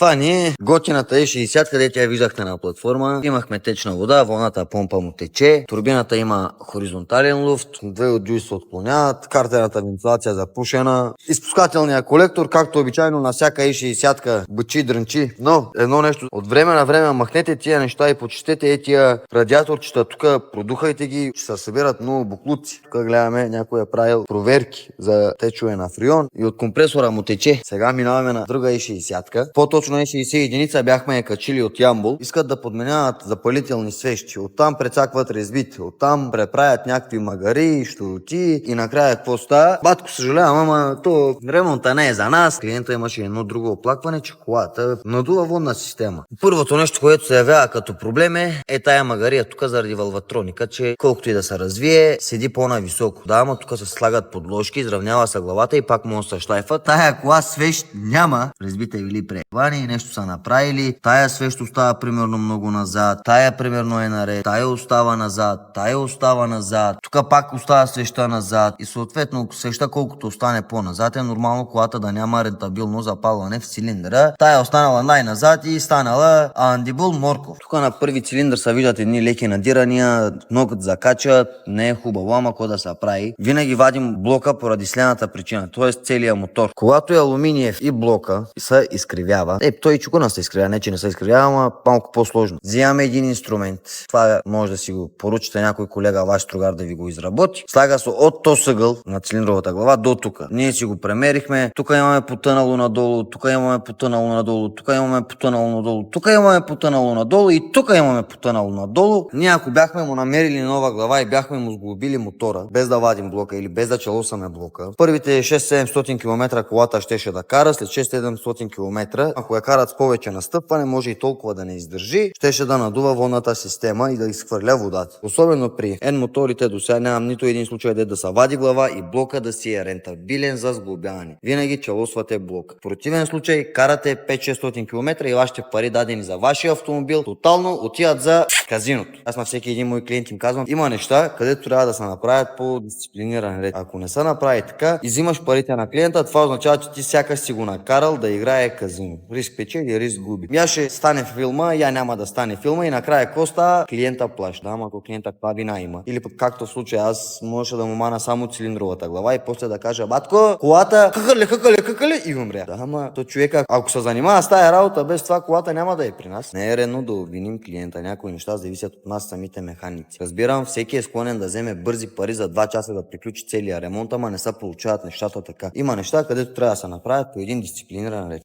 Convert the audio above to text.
Това ни е готината E60, където я виждахте на платформа. Имахме течна вода, вълната помпа му тече, турбината има хоризонтален луфт, две от дюй се отклоняват, картерната вентилация запушена, изпускателният колектор, както обичайно на всяка E60 бъчи, дрънчи. Но едно нещо, от време на време махнете тия неща и почистете тия радиаторчета, тук продухайте ги, ще се събират много буклуци. Тук гледаме, някой е правил проверки за течове на фреон и от компресора му тече. Сега минаваме на друга E60. По-точно E60 единица бяхме я качили от Ямбол. Искат да подменяват запалителни свещи. Оттам прецакват резбите, оттам преправят някакви магари, щуроти и накрая какво става? Батко, съжалявам, ама то ремонта не е за нас. Клиента имаше едно друго оплакване, че колата надува водна система. Първото нещо, което се явява като проблем е тая магария тук заради валватроника, че колкото и да се развие, седи по-нависоко. Да, ама тук се слагат подложки, изравнява се главата и пак може да се шлайфа. Тая кола свещ няма. Резбите били превани и нещо са направили. Тая свещ остава примерно много назад. Тая примерно е наред. Тая остава назад. Тая остава назад. Тук пак остава свеща назад. И съответно свеща колкото остане по-назад е нормално колата да няма рентабилно запалване в цилиндъра. Тая е останала най-назад и станала Андибул Морков. Тук на първи цилиндър се виждат едни леки надирания, могат закачат, не е хубаво, ама какво да се прави. Винаги вадим блока поради следната причина, т.е. целият мотор. Когато е алуминиев и блока се изкривява, той и чукана се изкривява, не че не се изкривява, ама малко по-сложно. Взимаме един инструмент, това може да си го поручите някой колега, ваш стругар да ви го изработи. Слага се от този ъгъл на цилиндровата глава до тук. Ние си го премерихме, тук имаме потънало надолу, тук имаме потънало надолу, тук имаме потънало надолу, тук имаме потънало надолу и тук имаме потънало надолу. Ние ако бяхме му намерили нова глава и бяхме му сглобили мотора, без да вадим блока или без да челосаме блока, първите 6-700 км колата щеше да кара, след 6-700 км, ако я карат с повече настъпване, може и толкова да не издържи, щеше да надува водната система и да изхвърля водата. Особено при N моторите до сега нямам нито един случай да се вади глава и блока да си е рентабилен за сглобяване. Винаги челосвате блок. В противен случай карате 5-600 км и вашите пари дадени за вашия автомобил тотално отиват за казиното. Аз на всеки един мой клиент им казвам, има неща, където трябва да се направят по дисциплиниран ред. Ако не се направи така и взимаш парите на клиента, това означава, че ти сякаш си го накарал да играе казино. Риск печели, риск губи. Я ще стане филма, я няма да стане филма и накрая какво става? Клиента плаща. Да, ама ако клиента каква вина има. Или пък както в случая, аз можеше да му мана само цилиндровата глава и после да кажа, батко, колата къкале и умря. Да, ама то човека, ако се занимава с тая работа, без това колата няма да е при нас. Не е редно да обвиним клиента. Някои неща зависят от нас самите механици. Разбирам, всеки е склонен да вземе бързи пари за 2 часа да приключи целия ремонт, ама не се получават нещата така. Има неща, където трябва да се направят по един дисциплиниран ред.